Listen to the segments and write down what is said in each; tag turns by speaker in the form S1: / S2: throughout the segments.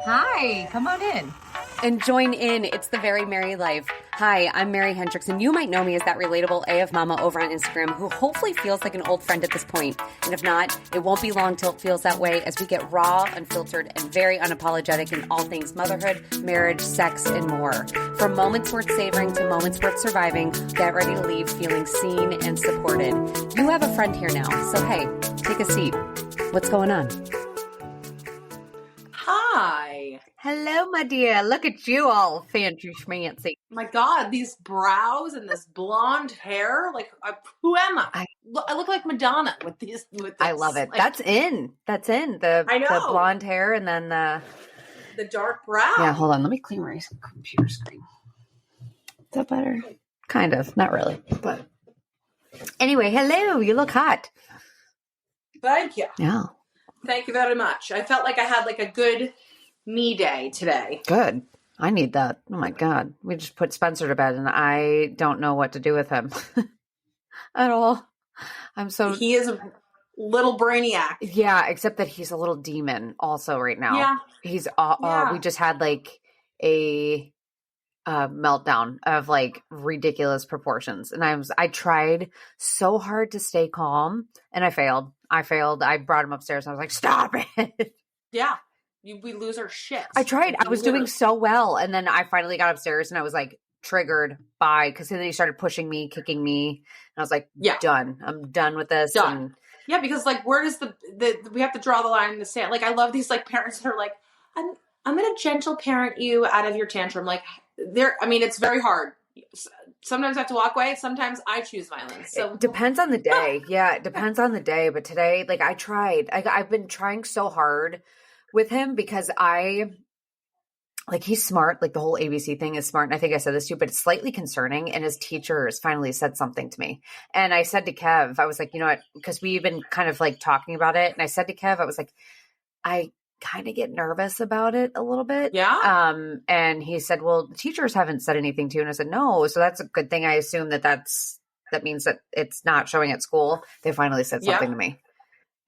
S1: Hi, come on in.
S2: And join in. It's the Very Merry Life. Hi, I'm Mary Hendricks, and you might know me as that relatable AF Mama over on Instagram who hopefully feels like an old friend at this point. And if not, it won't be long till it feels that way as we get raw, unfiltered, and very unapologetic in all things motherhood, marriage, sex, and more. From moments worth savoring to moments worth surviving, get ready to leave feeling seen and supported. You have a friend here now, so hey, take a seat. What's going on?
S3: Hi.
S1: Hello, my dear. Look at you all fancy schmancy.
S3: My God, these brows and this blonde hair. Like, who am I? I look like Madonna with this.
S1: I love it.
S3: Like,
S1: That's in. I know. The blonde hair and then
S3: the dark brow.
S1: Yeah, hold on. Let me clear my computer screen. Is that better? Kind of. Not really. But anyway, hello. You look hot.
S3: Thank you.
S1: Yeah.
S3: Thank you very much. I felt like I had like a good me day today.
S1: Good. I need that. Oh my God. We just put Spencer to bed and I don't know what to do with him at all.
S3: He is a little brainiac.
S1: Yeah, except that he's a little demon also right now.
S3: Yeah.
S1: He's, we just had like a meltdown of like ridiculous proportions. And I tried so hard to stay calm and I failed. I brought him upstairs and I was like, stop it.
S3: Yeah. We lose our shit.
S1: I tried. I was doing so well. And then I finally got upstairs and I was like triggered because then he started pushing me, kicking me. And I was like, done. I'm done with this.
S3: Done.
S1: And
S3: yeah, because like, where does we have to draw the line in the sand? Like, I love these like parents that are like, I'm going to gentle parent you out of your tantrum. Like it's very hard. Sometimes I have to walk away. Sometimes I choose violence. So
S1: it depends on the day. Yeah, it depends on the day. But today, like I tried. I've been trying so hard with him because he's smart. Like the whole ABC thing is smart. And I think I said this too, but it's slightly concerning. And his teachers finally said something to me. And I said to Kev, I was like, you know what? Because we've been kind of like talking about it. And I said to Kev, I was like, I kind of get nervous about it a little bit.
S3: Yeah.
S1: And he said, well, the teachers haven't said anything to you. And I said, no. So that's a good thing. I assume that means that it's not showing at school. They finally said something to me.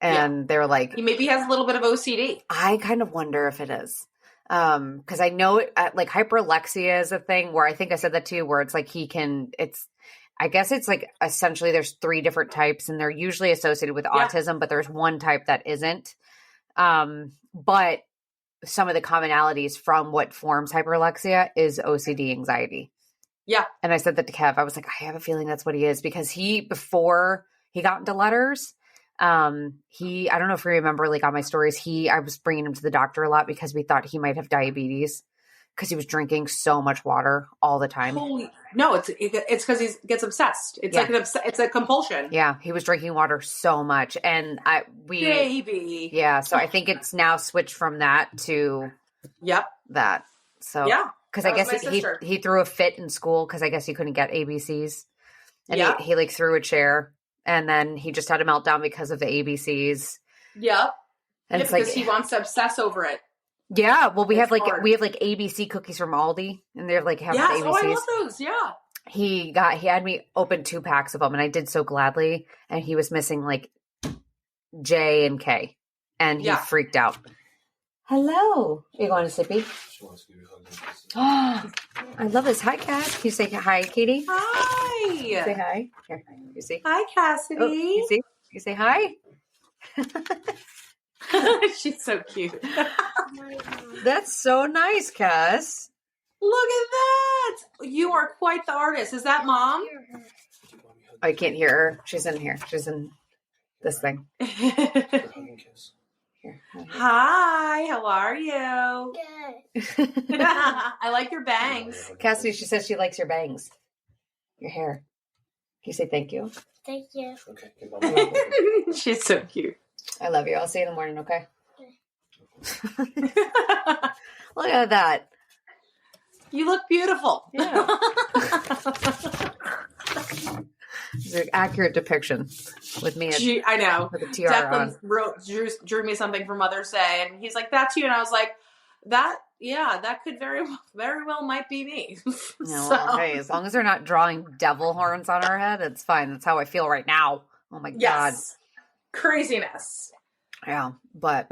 S1: And they were like,
S3: he maybe has a little bit of OCD.
S1: I kind of wonder if it is. Cause I know like hyperlexia is a thing where I think I said that too, where it's like I guess it's like essentially there's 3 different types and they're usually associated with autism, but there's one type that isn't. But some of the commonalities from what forms hyperlexia is OCD anxiety.
S3: Yeah.
S1: And I said that to Kev. I was like, I have a feeling that's what he is because before he got into letters, I don't know if you remember, like on my stories, I was bringing him to the doctor a lot because we thought he might have diabetes because he was drinking so much water all the time.
S3: No, it's because he gets obsessed. It's like it's a compulsion.
S1: Yeah. He was drinking water so much and
S3: baby.
S1: Yeah. So I think it's now switched from that to that. So,
S3: yeah.
S1: Cause I guess he threw a fit in school cause I guess he couldn't get ABCs and he like threw a chair. And then he just had a meltdown because of the ABCs.
S3: Yep.
S1: And
S3: it's because he wants to obsess over it.
S1: Yeah. Well, we have like ABC cookies from Aldi and they're like have ABCs.
S3: Oh, I love those. Yeah.
S1: He had me open 2 packs of them and I did so gladly. And he was missing like J and K and he freaked out. Hello. Are you going to Sippy? Oh, I love this. Hi, Cass. Can you say hi, Katie?
S3: Hi.
S1: Say hi. Here, you see?
S3: Hi, Cassidy.
S1: Oh, you see? You say hi.
S3: She's so cute.
S1: That's so nice, Cass.
S3: Look at that. You are quite the artist. Is that Mom?
S1: I can't hear her. She's in here. She's in this thing. Here,
S3: hi, how are you?
S4: Good.
S3: I like your bangs.
S1: Cassidy, she says she likes your bangs. Your hair. Can you say thank you?
S4: Thank you.
S1: Okay.
S3: She's so cute.
S1: I love you. I'll see you in the morning, okay? Look at that.
S3: You look beautiful.
S1: Yeah. It's an accurate depiction with me.
S3: I know.
S1: With a tiara
S3: Declan drew me something for Mother's Day, and he's like, "That's you," and I was like, "That could very well might be me."
S1: Yeah, well, hey, as long as they're not drawing devil horns on our head, it's fine. That's how I feel right now. Oh my God.
S3: Craziness.
S1: Yeah, but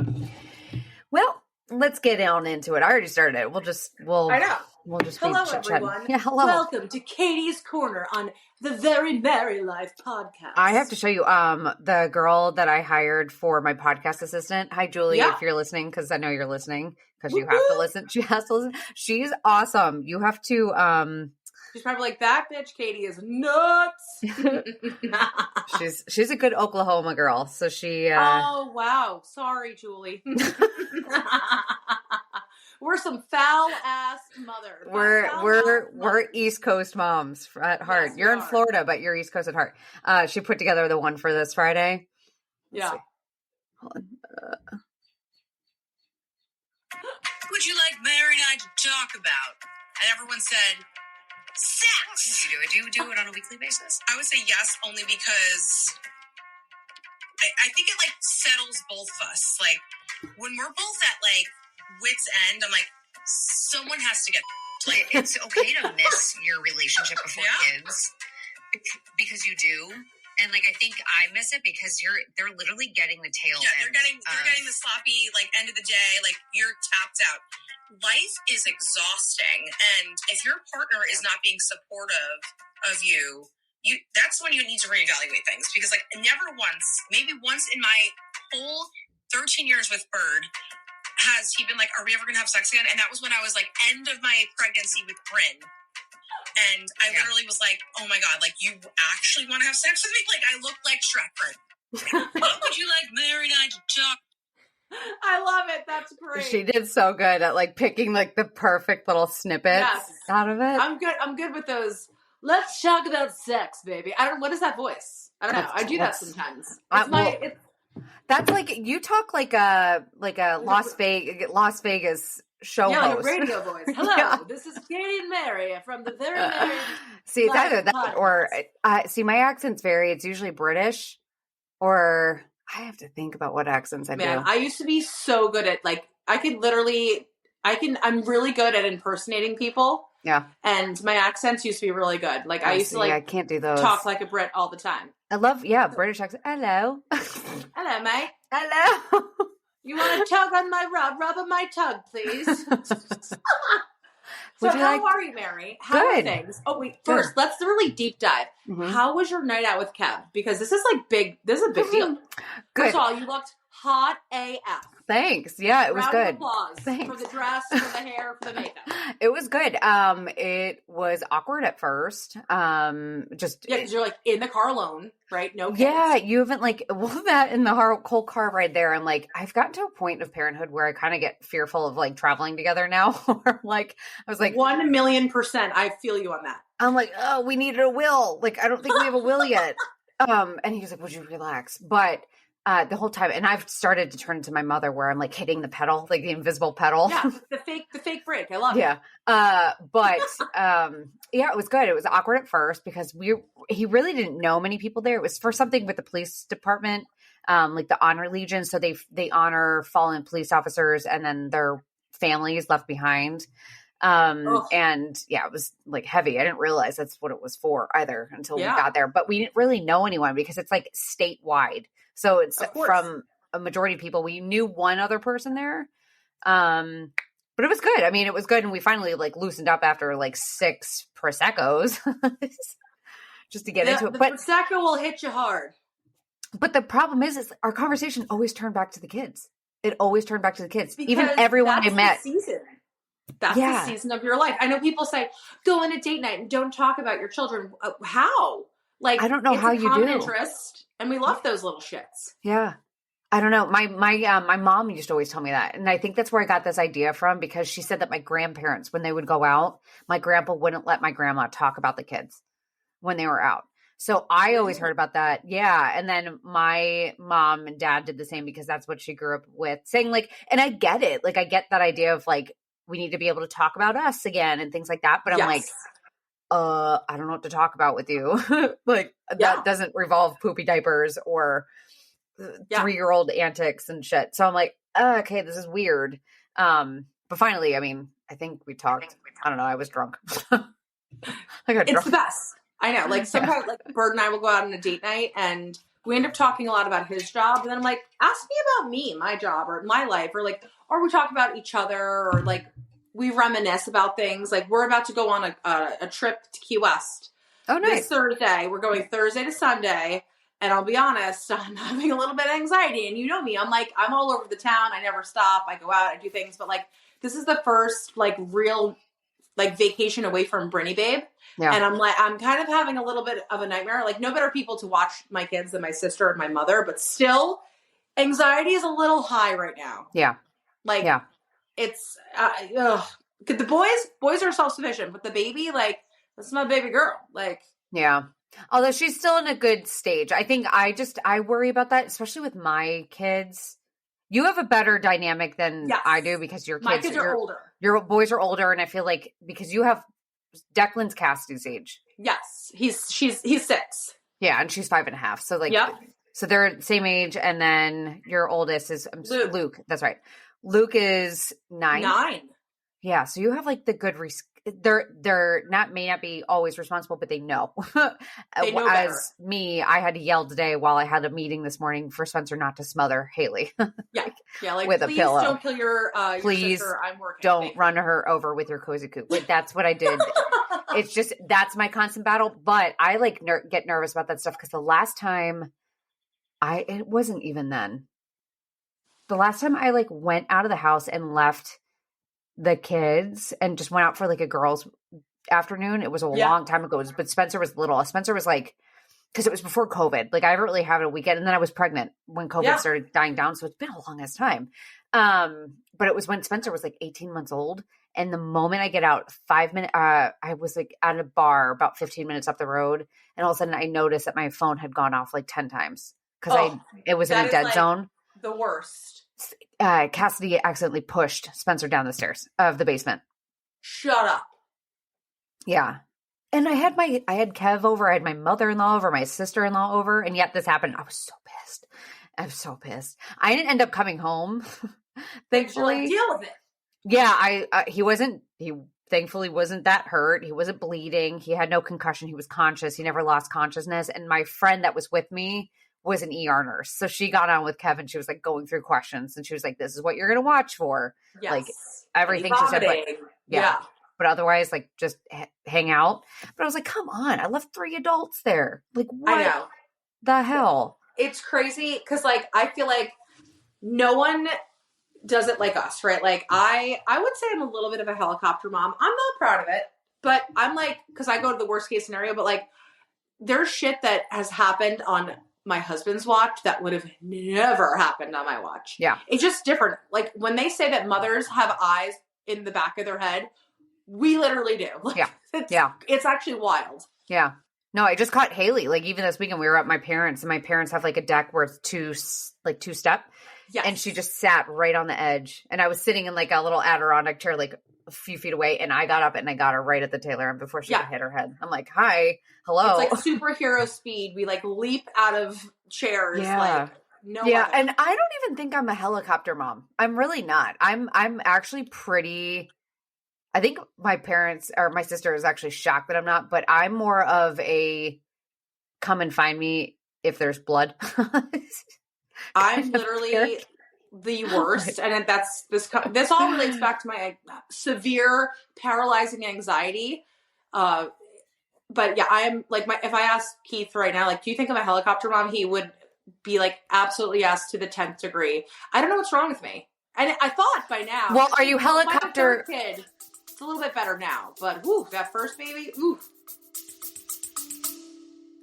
S1: well, let's get on into it. I already started it.
S3: I know.
S1: We'll just
S3: Hello,
S1: be chit-chatting.
S3: everyone.
S1: Yeah, hello.
S3: Welcome to Katie's Corner on the Very Merry Life podcast.
S1: I have to show you the girl that I hired for my podcast assistant. Hi, Julie, if you're listening, because I know you're listening, because you have to listen. She has to listen. She's awesome. You have to
S3: She's probably like, that bitch Katie is nuts.
S1: she's a good Oklahoma girl. So she
S3: oh wow. Sorry, Julie. We're some foul ass mother.
S1: We're East Coast moms at heart.
S3: Yes,
S1: you're in Florida, but you're East Coast at heart. She put together the one for this Friday.
S3: Let's see.
S1: Hold on.
S4: Would you like Mary and I to talk about? And everyone said, sex. Do you do it on a weekly basis? I would say yes, only because I think it like settles both of us. Like when we're both at like wit's end, I'm like, someone has to get. Like it's okay to miss your relationship before kids because you do. And like I think I miss it because they're literally getting the tail. Yeah, they're getting the sloppy like end of the day. Like you're tapped out. Life is exhausting, and if your partner is not being supportive of you, that's when you need to reevaluate things. Because like never once, maybe once in my whole 13 years with Bird, has he been like, "Are we ever gonna have sex again?" And that was when I was like end of my pregnancy with Bryn. And I literally was like, oh my God, like, you actually want to have sex with me? Like, I look like Shrek. What would you like Mary and I to talk?
S3: I love it. That's great.
S1: She did so good at like picking like the perfect little snippets out of it.
S3: I'm good with those. Let's talk about sex, baby. What is that voice? I don't know. I do that sometimes.
S1: That's like, you talk like a Las Vegas show host.
S3: Like a radio voice. Hello, this is Katie and Mary from the Very Merry.
S1: See, it's either that or see, my accents vary. It's usually British, or I have to think about what accents I do.
S3: I used to be so good at like I'm really good at impersonating people.
S1: Yeah, and
S3: my accents used to be really good. Like I used to like
S1: I can't do those.
S3: Talk like a Brit all the time.
S1: I love British accent. Hello,
S3: hello, mate.
S1: Hello.
S3: You want to tug on my rub on my tug, please? So how are you, Mary? How are things? Oh, wait, first, let's really deep dive. Mm-hmm. How was your night out with Kev? Because this is like big, this is a big deal.
S1: Good.
S3: First of all, you looked hot AF.
S1: Thanks. Yeah, it was good.
S3: Applause for the dress, for the hair, for the makeup.
S1: It was good. It was awkward at first. Because
S3: you're like in the car alone, right? No kids.
S1: Yeah, you haven't that in the whole car ride there. I'm like, I've gotten to a point of parenthood where I kind of get fearful of like traveling together now. Like, I was like
S3: 1,000,000%. I feel you on that.
S1: I'm like, oh, we needed a will. Like, I don't think we have a will yet. And he was like, would you relax? But the whole time, and I've started to turn to my mother where I'm like hitting the pedal, like the invisible pedal.
S3: Yeah, the fake brake. I love it.
S1: Yeah. But it was good. It was awkward at first because he really didn't know many people there. It was for something with the police department, like the Honor Legion. So they honor fallen police officers and then their families left behind. And it was like heavy. I didn't realize that's what it was for either until we got there, but we didn't really know anyone because it's like statewide. So it's from a majority of people. We knew one other person there. But it was good. I mean, it was good. And we finally like loosened up after like 6 Prosecco's just to get into it. But
S3: Prosecco will hit you hard.
S1: But the problem is our conversation always turned back to the kids. It always turned back to the kids. Because even everyone I met.
S3: That's the season of your life. I know people say, go on a date night and don't talk about your children. How? Like,
S1: I don't know how you do.
S3: Interest, and we love those little shits.
S1: Yeah. I don't know. My mom used to always tell me that. And I think that's where I got this idea from, because she said that my grandparents, when they would go out, my grandpa wouldn't let my grandma talk about the kids when they were out. So I always heard about that. Yeah. And then my mom and dad did the same because that's what she grew up with, saying like, and I get it. Like, I get that idea of like, we need to be able to talk about us again and things like that. But I'm like, I don't know what to talk about with you. Like that doesn't revolve poopy diapers or 3-year-old antics and shit. So I'm like, okay, this is weird. But finally, I mean, I think we talked. I don't know. I was drunk.
S3: It's the best. I know. Like sometimes like Bird and I will go out on a date night and we end up talking a lot about his job. And then I'm like, ask me about me, my job, or my life, or like, or we talk about each other, or like we reminisce about things. Like we're about to go on a trip to Key West.
S1: Oh, nice.
S3: This Thursday. We're going Thursday to Sunday. And I'll be honest, I'm having a little bit of anxiety. And you know me, I'm like, I'm all over the town. I never stop. I go out, I do things. But like, this is the first like real like vacation away from Brinny Babe.
S1: Yeah.
S3: And I'm like, I'm kind of having a little bit of a nightmare. Like no better people to watch my kids than my sister and my mother, but still anxiety is a little high right now.
S1: Yeah.
S3: Like it's, the boys are self-sufficient, but the baby, like, that's my baby girl. Like,
S1: yeah. Although she's still in a good stage. I think I worry about that, especially with my kids. You have a better dynamic than I do because your kids,
S3: my kids are older.
S1: Your boys are older. And I feel like because you have Declan's Cassidy's age.
S3: Yes. He's 6.
S1: Yeah. And she's 5.5. So like, so they're the same age. And then your oldest is Luke. That's right. Luke is 9.
S3: 9.
S1: Yeah. So you have like the good they're may not be always responsible, but they know.
S3: They know
S1: As
S3: better.
S1: me, I had to yell today while I had a meeting this morning for Spencer not to smother Haley.
S3: Yeah. Like,
S1: with a pillow.
S3: Don't kill your
S1: please
S3: sister. I'm working.
S1: don't run her over with your cozy coop. Like, that's what I did. It's just, that's my constant battle. But I like get nervous about that stuff because the last time it wasn't even then. The last time I like went out of the house and left the kids and just went out for like a girls' afternoon. It was a long time ago, but Spencer was little. Spencer was like, because it was before COVID. Like I haven't really had a weekend, and then I was pregnant when COVID started dying down. So it's been a longest time. But it was when Spencer was like 18 months old. And the moment I get out, 5 minutes, I was like at a bar about 15 minutes up the road. And all of a sudden I noticed that my phone had gone off like 10 times because it was in a dead zone.
S3: The worst.
S1: Cassidy accidentally pushed Spencer down the stairs of the basement.
S3: Shut up.
S1: Yeah. And I had Kev over, I had my mother-in-law over, my sister-in-law over, and yet this happened. I was so pissed. I didn't end up coming home. Thankfully.
S3: Like, deal with it.
S1: Yeah, he thankfully wasn't that hurt. He wasn't bleeding. He had no concussion. He was conscious. He never lost consciousness. And my friend that was with me was an ER nurse. So she got on with Kevin. She was like going through questions and she was like, this is what you're going to watch for.
S3: Yes.
S1: Like everything she said. But, but otherwise like just hang out. But I was like, come on. I left 3 adults there. Like what
S3: I know.
S1: the hell?
S3: It's crazy. Cause like, I feel like no one does it like us, right? Like I would say I'm a little bit of a helicopter mom. I'm not proud of it, but I'm like, cause I go to the worst case scenario, but like there's shit that has happened on my husband's watch that would have never happened on my watch.
S1: Yeah.
S3: It's just different. Like when they say that mothers have eyes in the back of their head, we literally do. Like, it's actually wild.
S1: Yeah. No, I just caught Haley. Like even this weekend we were at my parents and my parents have like a deck where it's two step.
S3: Yes.
S1: And she just sat right on the edge. And I was sitting in like a little Adirondack chair, like a few feet away. And I got up and I got her right at the tail end before she could hit her head. I'm like, hi, hello.
S3: It's like superhero speed. We like leap out of chairs.
S1: Yeah.
S3: Like no
S1: yeah.
S3: other.
S1: And I don't even think I'm a helicopter mom. I'm really not. I'm actually pretty, I think my parents or my sister is actually shocked that I'm not, but I'm more of a come and find me if there's blood.
S3: I'm literally the worst. And that's this all relates back to my severe paralyzing anxiety. But yeah, I'm like if I ask Keith right now, like, do you think I'm a helicopter mom? He would be like, absolutely yes, to the 10th degree. I don't know what's wrong with me. And I thought by now.
S1: Well, are you helicopter?
S3: My kid, it's a little bit better now, but whew, that first baby, ooh.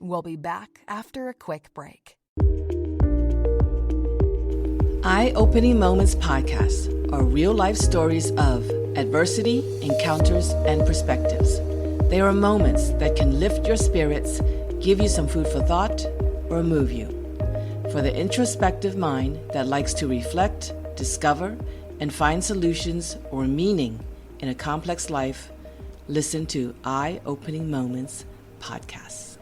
S5: We'll be back after a quick break. Eye-Opening Moments podcasts are real-life stories of adversity, encounters, and perspectives. They are moments that can lift your spirits, give you some food for thought, or move you. For the introspective mind that likes to reflect, discover, and find solutions or meaning in a complex life, listen to Eye-Opening Moments podcasts.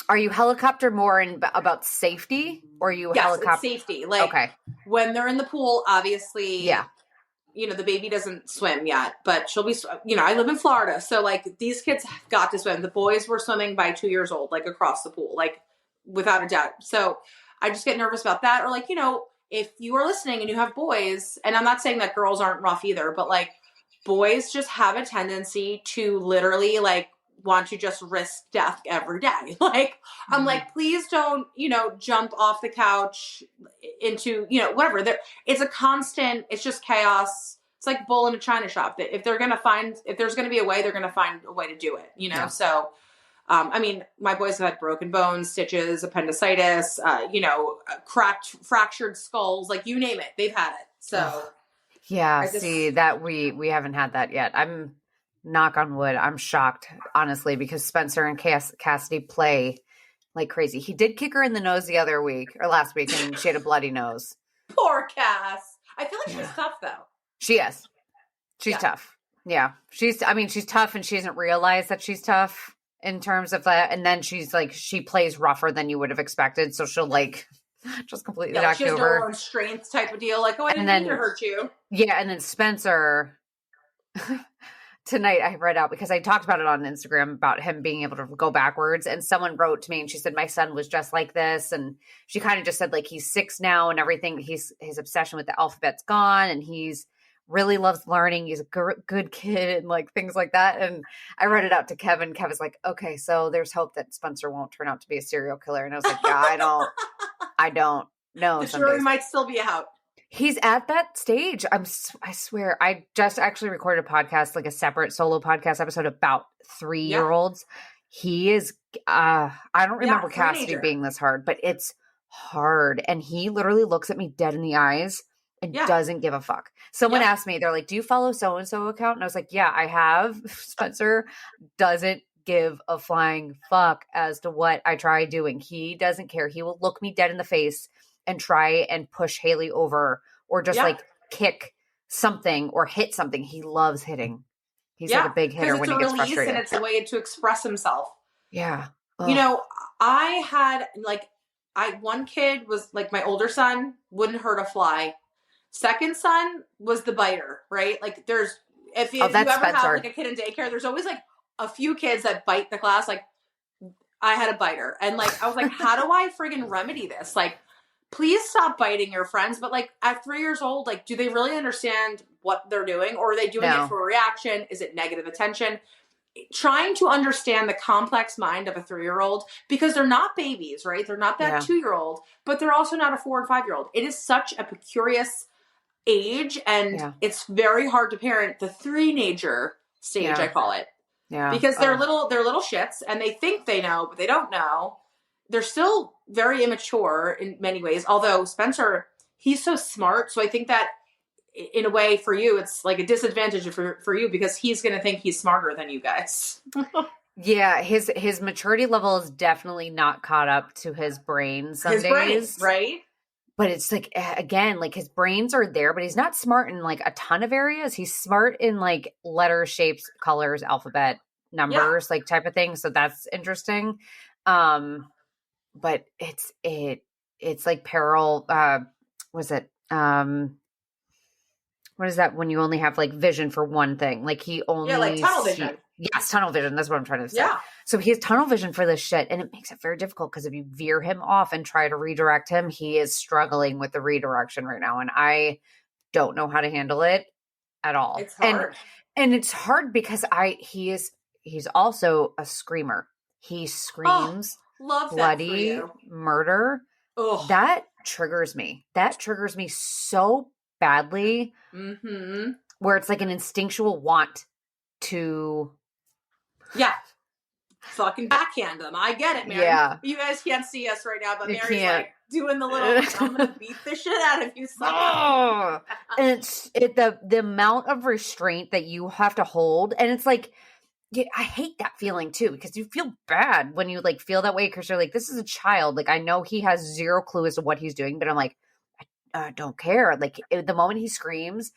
S1: Are you helicopter more about safety or are you
S3: yes,
S1: helicopter?
S3: It's safety. Like
S1: okay.
S3: When they're in the pool, obviously, you know, the baby doesn't swim yet, but she'll be, you know, I live in Florida. So like these kids have got to swim. The boys were swimming by 2 years old, like across the pool, like without a doubt. So I just get nervous about that. Or like, you know, if you are listening and you have boys, and I'm not saying that girls aren't rough either, but like boys just have a tendency to literally like want to just risk death every day. Like, I'm like, please don't, you know, jump off the couch into, you know, whatever. It's a constant, it's just chaos. It's like bull in a china shop. That if there's going to be a way, they're going to find a way to do it, you know? Yeah. So, I mean, my boys have had broken bones, stitches, appendicitis, you know, fractured skulls, like you name it, they've had it. So
S1: yeah, see that we haven't had that yet. I'm knock on wood. I'm shocked, honestly, because Spencer and Cassidy play like crazy. He did kick her in the nose the other week or last week, and she had a bloody nose.
S3: Poor Cass. I feel like she's tough though.
S1: She is. She's tough. Yeah. She's tough, and she doesn't realize that she's tough in terms of that. And then she's like, she plays rougher than you would have expected. So she'll like just completely knock you over. She has her own
S3: strength type of deal. Like, oh, I didn't mean to hurt you.
S1: Yeah. And then Spencer tonight I read out, because I talked about it on Instagram about him being able to go backwards, and someone wrote to me and she said, my son was just like this. And she kind of just said like, he's 6 now and everything. His obsession with the alphabet's gone, and he's really loves learning. He's a good kid and like things like that. And I read it out to Kevin. Kevin's like, okay, so there's hope that Spencer won't turn out to be a serial killer. And I was like, yeah, I don't know.
S3: The jury might still be out.
S1: He's at that stage. I swear, I just actually recorded a podcast, like a separate solo podcast episode about 3-year-olds. He is, I don't remember Cassidy being this hard, but it's hard. And he literally looks at me dead in the eyes and doesn't give a fuck. Someone asked me, they're like, do you follow so-and-so account? And I was like, yeah, I have. Spencer doesn't give a flying fuck as to what I try doing. He doesn't care. He will look me dead in the face and try and push Haley over, or just like kick something or hit something. He loves hitting. He's like a big hitter when he gets frustrated.
S3: And it's a way to express himself.
S1: Yeah. Ugh.
S3: You know, I had one kid was like, my older son wouldn't hurt a fly. Second son was the biter, right? Like if you ever have like a kid in daycare, there's always like a few kids that bite the class. Like I had a biter, and like, I was like, how do I friggin' remedy this? Like, please stop biting your friends. But like at 3 years old, like, do they really understand what they're doing? Or are they doing it for a reaction? Is it negative attention? Trying to understand the complex mind of a 3-year-old, because they're not babies, right? They're not that 2-year-old, but they're also not a 4 and 5-year-old. It is such a curious age, and it's very hard to parent the 3-nager stage, I call it. Yeah. Because they're little shits, and they think they know, but they don't know. They're still very immature in many ways. Although Spencer, he's so smart. So I think that in a way for you, it's like a disadvantage for you, because he's going to think he's smarter than you guys.
S1: Yeah. His maturity level is definitely not caught up to his brain some days.
S3: Right?
S1: But it's like, again, like his brains are there, but he's not smart in like a ton of areas. He's smart in like letters, shapes, colors, alphabet, numbers, like type of thing. So that's interesting. But it's like peril. Was it? What is that when you only have like vision for one thing? Like he only
S3: like tunnel vision.
S1: Yes, tunnel vision. That's what I'm trying to say.
S3: Yeah.
S1: So he has tunnel vision for this shit, and it makes it very difficult, because if you veer him off and try to redirect him, he is struggling with the redirection right now, and I don't know how to handle it at all.
S3: It's hard,
S1: and it's hard because he's also a screamer. He screams bloody murder.
S3: Ugh.
S1: That triggers me. That triggers me so badly.
S3: Mm-hmm.
S1: Where it's like an instinctual want to
S3: fucking backhand them. I get it, Mary.
S1: Yeah.
S3: You guys can't see us right now, but Mary's like doing the little, I'm gonna beat the shit out of you.
S1: Oh. And it's the amount of restraint that you have to hold, and it's like, I hate that feeling too, because you feel bad when you like feel that way, because you're like, this is a child. Like, I know he has zero clue as to what he's doing, but I'm like, I don't care. Like the moment he screams.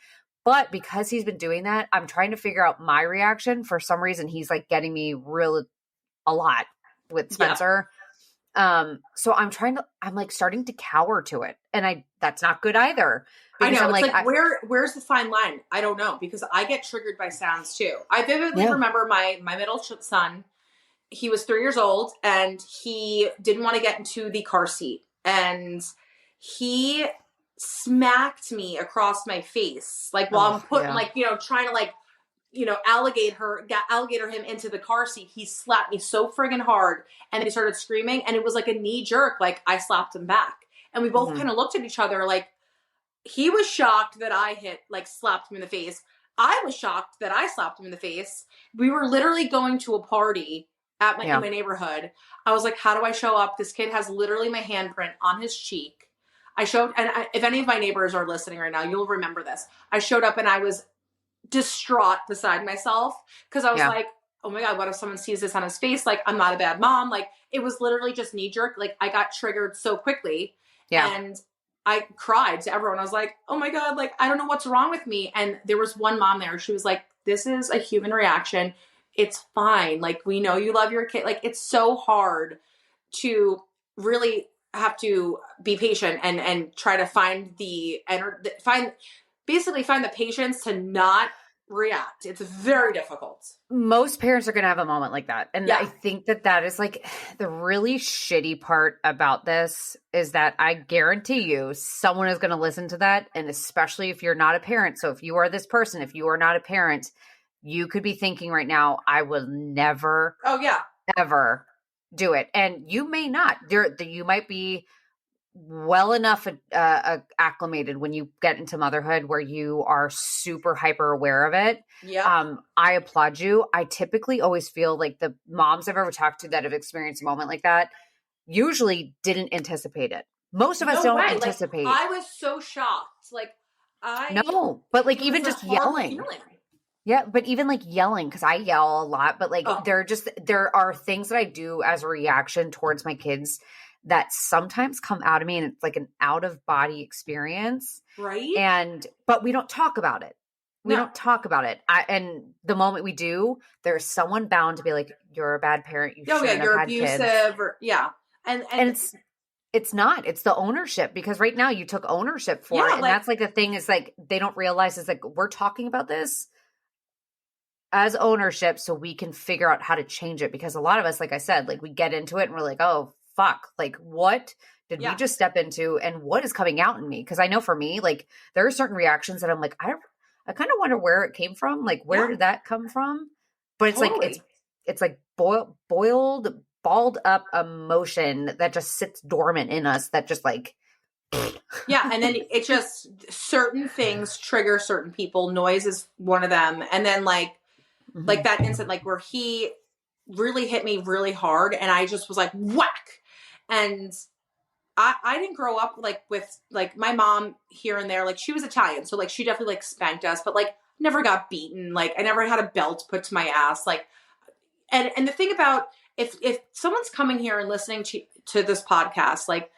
S1: But because he's been doing that, I'm trying to figure out my reaction. For some reason, he's like getting me a lot with Spencer. So I'm like starting to cower to it. And that's not good either.
S3: I
S1: Because
S3: know.
S1: I'm
S3: It's
S1: like,
S3: like, where's the fine line? I don't know, because I get triggered by sounds too. I vividly
S1: Yeah.
S3: remember my middle son. He was 3 years old and he didn't want to get into the car seat. And he smacked me across my face, like while I'm putting, like, trying to like, alligator him into the car seat. He slapped me so friggin' hard, and then he started screaming, and it was like a knee jerk. Like I slapped him back, and we both kind of looked at each other. Like he was shocked that I slapped him in the face. I was shocked that I slapped him in the face. We were literally going to a party in my neighborhood. I was like, how do I show up? This kid has literally my handprint on his cheek. If any of my neighbors are listening right now, you'll remember this. I showed up and I was distraught beside myself because I was like, oh my God, what if someone sees this on his face? Like, I'm not a bad mom. Like, it was literally just knee jerk. Like, I got triggered so quickly. Yeah. And I cried to everyone. I was like, oh my God, like, I don't know what's wrong with me. And there was one mom there. She was like, this is a human reaction. It's fine. Like, we know you love your kid. Like, it's so hard to really have to be patient and try to find find the patience to not react. It's very difficult.
S1: Most parents are going to have a moment like that. And I think that is like the really shitty part about this is that I guarantee you someone is going to listen to that. And especially if you're not a parent. So if you are this person, if you are not a parent, you could be thinking right now, I will never, ever do it. And you may not. You might be well enough acclimated when you get into motherhood where you are super hyper aware of it. Yeah. I applaud you. I typically always feel like the moms I've ever talked to that have experienced a moment like that usually didn't anticipate it. Most of us don't anticipate.
S3: Like, I was so shocked. Like
S1: No, but like even just yelling. Feeling. Yeah, but even like yelling, because I yell a lot, but like there are things that I do as a reaction towards my kids that sometimes come out of me, and it's like an out of body experience. Right. But we don't talk about it. We don't talk about it. And the moment we do, there's someone bound to be like, you're a bad parent. You shouldn't have had kids. And it's not. It's the ownership, because right now you took ownership for it. And that's like the thing is like, they don't realize is like, we're talking about this as ownership so we can figure out how to change it. Because a lot of us, like I said, like we get into it and we're like, oh, fuck, like what did we just step into and what is coming out in me? Because I know for me, like there are certain reactions that I'm like, I kind of wonder where it came from. Like, where did that come from? But it's like, it's like balled up emotion that just sits dormant in us that just like,
S3: and then it just, certain things trigger certain people. Noise is one of them. And then like that incident, like where he really hit me really hard and I just was like, whack. And I didn't grow up like with like my mom here and there. Like she was Italian. So like she definitely like spanked us, but like never got beaten. Like I never had a belt put to my ass. Like, and the thing about if someone's coming here and listening to this podcast, like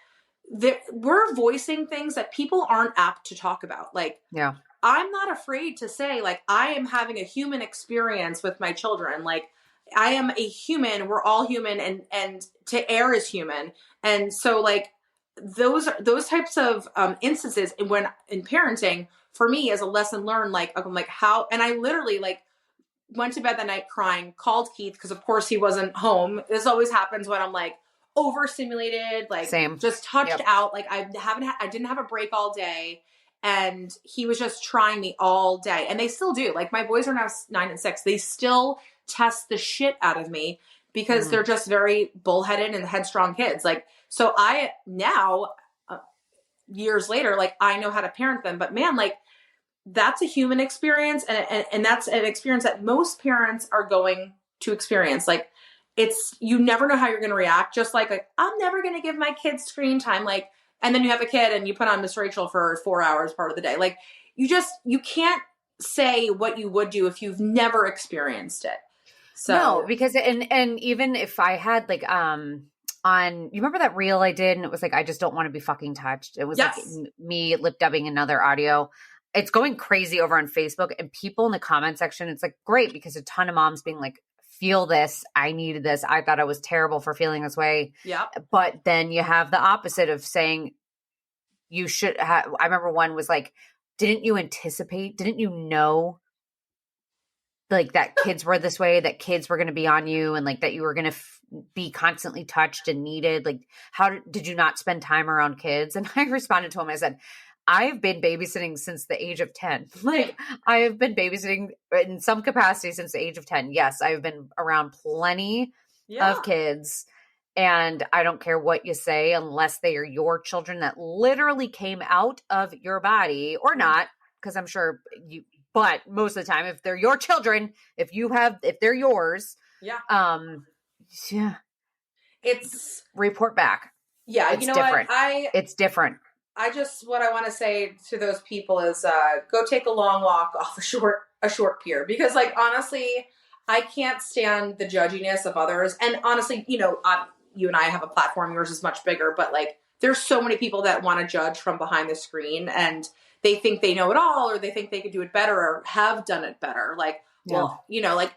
S3: we're voicing things that people aren't apt to talk about. Like, I'm not afraid to say like, I am having a human experience with my children. Like, I am a human. We're all human, and to err is human. And so like those types of instances when in parenting for me as a lesson learned, like I'm like how, and I literally like went to bed that night crying, called Keith because of course he wasn't home. This always happens when I'm like overstimulated, like just touched out. Like I didn't have a break all day. And he was just trying me all day. And they still do. Like my boys are now 9 and 6. They still test the shit out of me because they're just very bullheaded and headstrong kids. Like, so I now, years later, like I know how to parent them, but man, like that's a human experience. And that's an experience that most parents are going to experience. Like you never know how you're going to react. Just like, I'm never going to give my kids screen time. Like, and then you have a kid and you put on Miss Rachel for 4 hours part of the day. Like you can't say what you would do if you've never experienced it. So
S1: no, because and even if I had like you remember that reel I did and it was like I just don't want to be fucking touched. It was like me lip dubbing another audio. It's going crazy over on Facebook and people in the comment section. It's like great because a ton of moms being like feel this. I needed this. I thought I was terrible for feeling this way.
S3: Yeah.
S1: But then you have the opposite of saying you should have. I remember one was like, didn't you anticipate? Didn't you know like that kids were this way, that kids were going to be on you, and like that you were going to be constantly touched and needed? Like, how did you not spend time around kids? And I responded to him. I said, I've been babysitting since the age of 10. Like, I have been babysitting in some capacity since the age of 10. Yes, I've been around plenty of kids, and I don't care what you say, unless they are your children that literally came out of your body or not, because I'm sure you, but most of the time, if they're your children, if they're yours,
S3: it's
S1: report back.
S3: Yeah.
S1: It's
S3: you know
S1: different.
S3: what?
S1: It's different.
S3: What I want to say to those people is, go take a long walk off a short pier, because like, honestly, I can't stand the judginess of others. And honestly, you and I have a platform, yours is much bigger, but like, there's so many people that want to judge from behind the screen, and they think they know it all, or they think they could do it better or have done it better. Like, well,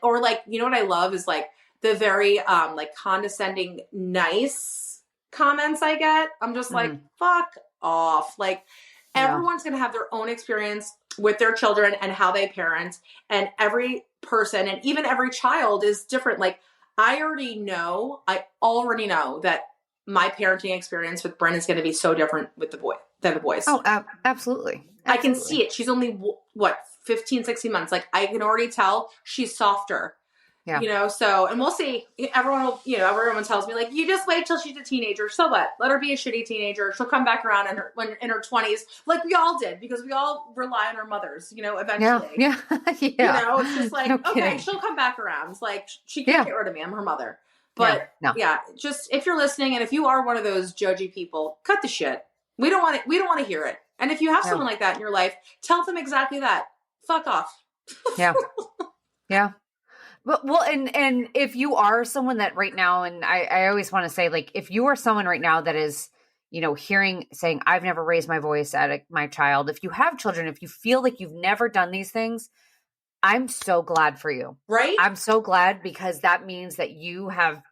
S3: or like, what I love is like the very, like condescending, nice comments I get. I'm just like, fuck off. Like, everyone's going to have their own experience with their children and how they parent, and every person and even every child is different. Like, I already know that my parenting experience with Bryn is going to be so different with the boys.
S1: Oh, absolutely.
S3: I can see it. She's only 15, 16 months. Like, I can already tell she's softer. Yeah. So, and we'll see. Everyone tells me like, you just wait till she's a teenager. So what? Let her be a shitty teenager. She'll come back around in her 20s, like we all did, because we all rely on our mothers, eventually.
S1: Yeah.
S3: It's just like, okay, she'll come back around. It's like, she can't get rid of me. I'm her mother. But just if you're listening, and if you are one of those judgy people, cut the shit. We don't want it. We don't want to hear it. And if you have someone like that in your life, tell them exactly that. Fuck off.
S1: Yeah. Well, and if you are someone that right now, and I always want to say, like, if you are someone right now that is, saying, I've never raised my voice at my child. If you have children, if you feel like you've never done these things, I'm so glad for you.
S3: Right?
S1: I'm so glad, because that means that you have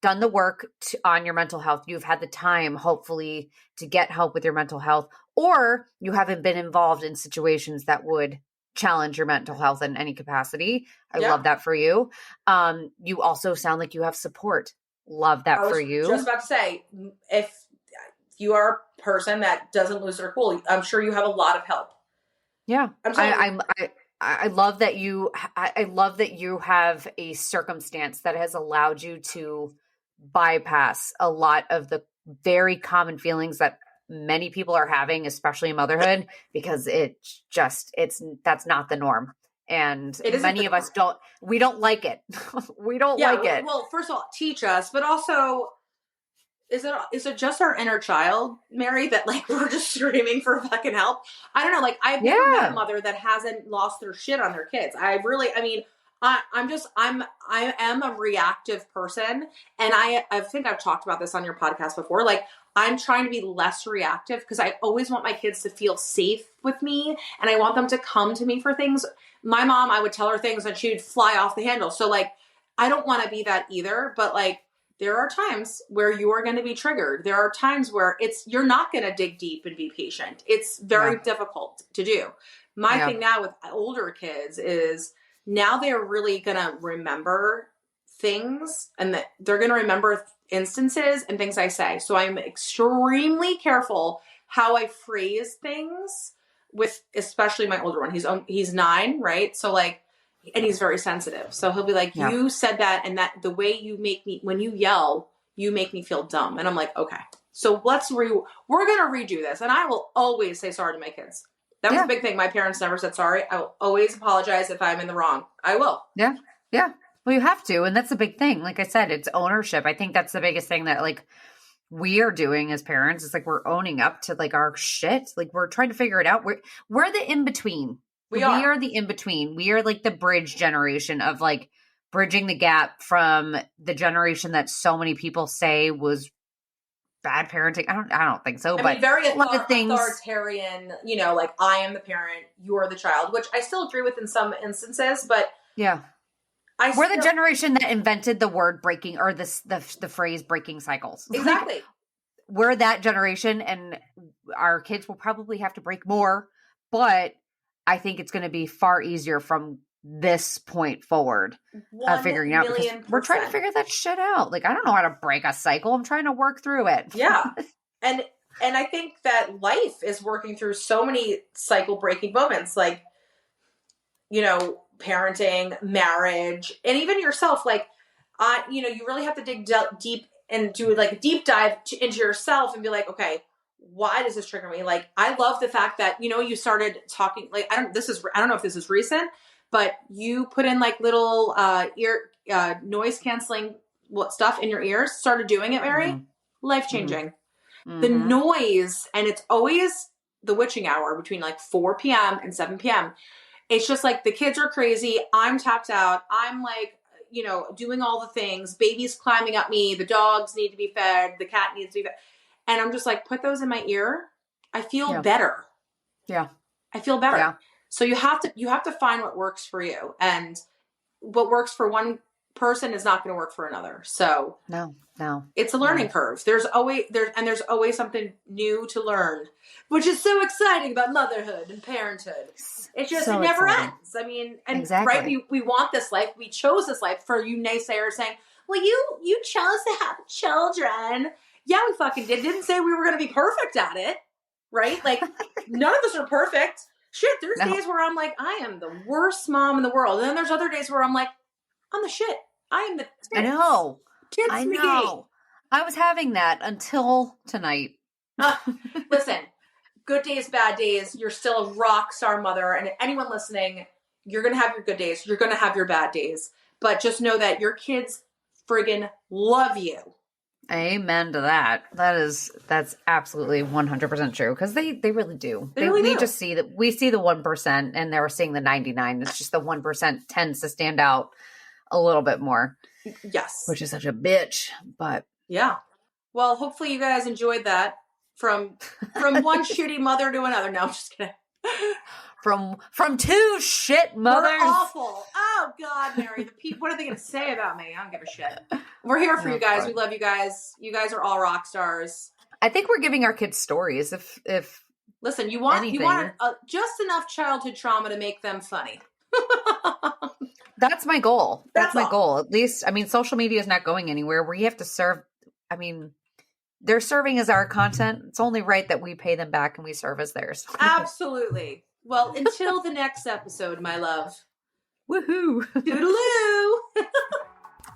S3: done the work on your mental health. You've had the time, hopefully, to get help with your mental health, or you haven't been involved in situations that would challenge your mental health in any capacity. I love that for you. You also sound like you have support. Love that for you. Just about to say, if you are a person that doesn't lose their cool, I'm sure you have a lot of help.
S1: Yeah. I love that you have a circumstance that has allowed you to bypass a lot of the very common feelings that many people are having, especially in motherhood, because that's not the norm. And many of us don't like it. We don't like it.
S3: Well, first of all, teach us, but also, is it just our inner child, Mary, that like we're just screaming for fucking help? I don't know. Like, I've never met a mother that hasn't lost their shit on their kids. I am a reactive person, and I think I've talked about this on your podcast before. Like, I'm trying to be less reactive, because I always want my kids to feel safe with me, and I want them to come to me for things. My mom, I would tell her things and she would fly off the handle. So like, I don't want to be that either, but like, there are times where you are going to be triggered. There are times where you're not going to dig deep and be patient. It's very difficult to do. My thing now with older kids is, now they're really going to remember things, and that they're going to remember instances and things I say. So I'm extremely careful how I phrase things with, especially my older one. He's 9, right? So like, and he's very sensitive. So he'll be like, you said that, and that the way you make me, when you yell, you make me feel dumb. And I'm like, okay, so we're going to redo this. And I will always say sorry to my kids. That was a big thing. My parents never said sorry. I will always apologize if I'm in the wrong. I will.
S1: Yeah. Yeah. Well, you have to. And that's the big thing. Like I said, it's ownership. I think that's the biggest thing that like we are doing as parents. It's like, we're owning up to like our shit. Like, we're trying to figure it out. We're the in-between. We are the in-between. We are like the bridge generation of like bridging the gap from the generation that so many people say was bad parenting. I don't think so. But
S3: very
S1: a lot of things,
S3: authoritarian, like, I am the parent, you are the child, which I still agree with in some instances, but
S1: We're the generation that invented the word breaking or the phrase breaking cycles.
S3: Exactly.
S1: Like, we're that generation, and our kids will probably have to break more, but I think it's going to be far easier from this point forward figuring out, because we're trying to figure that shit out. Like, I don't know how to break a cycle. I'm trying to work through it.
S3: Yeah. And I think that life is working through so many cycle breaking moments, like, you know, parenting, marriage, and even yourself. Like, you know, you really have to dig deep and do like a deep dive into yourself and be like, okay, why does this trigger me? Like, I love the fact that, you know, you started talking, like, I don't know if this is recent, but you put in like little ear noise canceling stuff in your ears, started doing it, Mary. Mm-hmm. Life changing. Mm-hmm. The noise, and it's always the witching hour between like 4 p.m. and 7 p.m. It's just like the kids are crazy. I'm tapped out. I'm like, you know, doing all the things. Baby's climbing up me. The dogs need to be fed. The cat needs to be fed. And I'm just like, put those in my ear. I feel better.
S1: Yeah.
S3: I feel better.
S1: Yeah.
S3: So you have to find what works for you. And what works for one person is not going to work for another. So
S1: no,
S3: it's a learning curve. There's always something new to learn, which is so exciting about motherhood and parenthood. It's just, it never ends. I mean, and right, we want this life. We chose this life. For you naysayers saying, well, you chose to have children. Yeah, we fucking did. Didn't say we were going to be perfect at it. Right? Like, none of us are perfect. Shit, there's days where I'm like, I am the worst mom in the world. And then there's other days where I'm like, I'm the shit. I am the tits.
S1: I know.
S3: Tits
S1: I
S3: McGee.
S1: know. I was having that until tonight.
S3: Listen, good days, bad days. You're still a rock star mother. And anyone listening, you're going to have your good days. You're going to have your bad days. But just know that your kids friggin' love you.
S1: Amen to that. That's absolutely 100% true, because they really do. We just see that. We see the 1% and they're seeing the 99. It's just the 1% tends to stand out a little bit more.
S3: Yes.
S1: Which is such a bitch, but
S3: yeah. Well, hopefully you guys enjoyed that from one shitty mother to another. No, I'm just kidding.
S1: From two shit mothers.
S3: We're awful. Oh God, Mary. What are they going to say about me? I don't give a shit. We're here for you guys. We love you guys. You guys are all rock stars.
S1: I think we're giving our kids stories. If
S3: listen, you want just enough childhood trauma to make them funny.
S1: That's my goal. That's my goal. At least, I mean, social media is not going anywhere. We have to serve. I mean, they're serving as our content. It's only right that we pay them back and we serve as theirs.
S3: Absolutely. Well, until the next episode, my love.
S1: Woohoo.
S3: Toodaloo.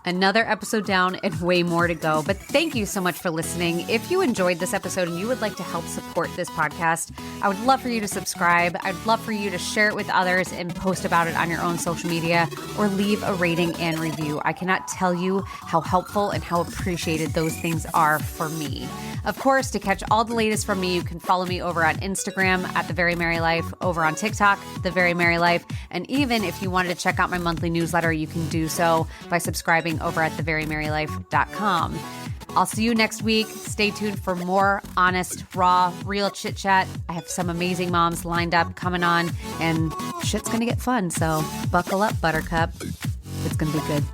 S2: Another episode down and way more to go. But thank you so much for listening. If you enjoyed this episode and you would like to help support this podcast, I would love for you to subscribe. I'd love for you to share it with others and post about it on your own social media, or leave a rating and review. I cannot tell you how helpful and how appreciated those things are for me. Of course, to catch all the latest from me, you can follow me over on Instagram at The Very Merry Life, over on TikTok, The Very Merry Life. And even if you wanted to check out my monthly newsletter, you can do so by subscribing over at theverymerrylife.com. I'll see you next week. Stay tuned for more honest, raw, real chit chat. I have some amazing moms lined up coming on, and shit's going to get fun. So buckle up, Buttercup. It's going to be good.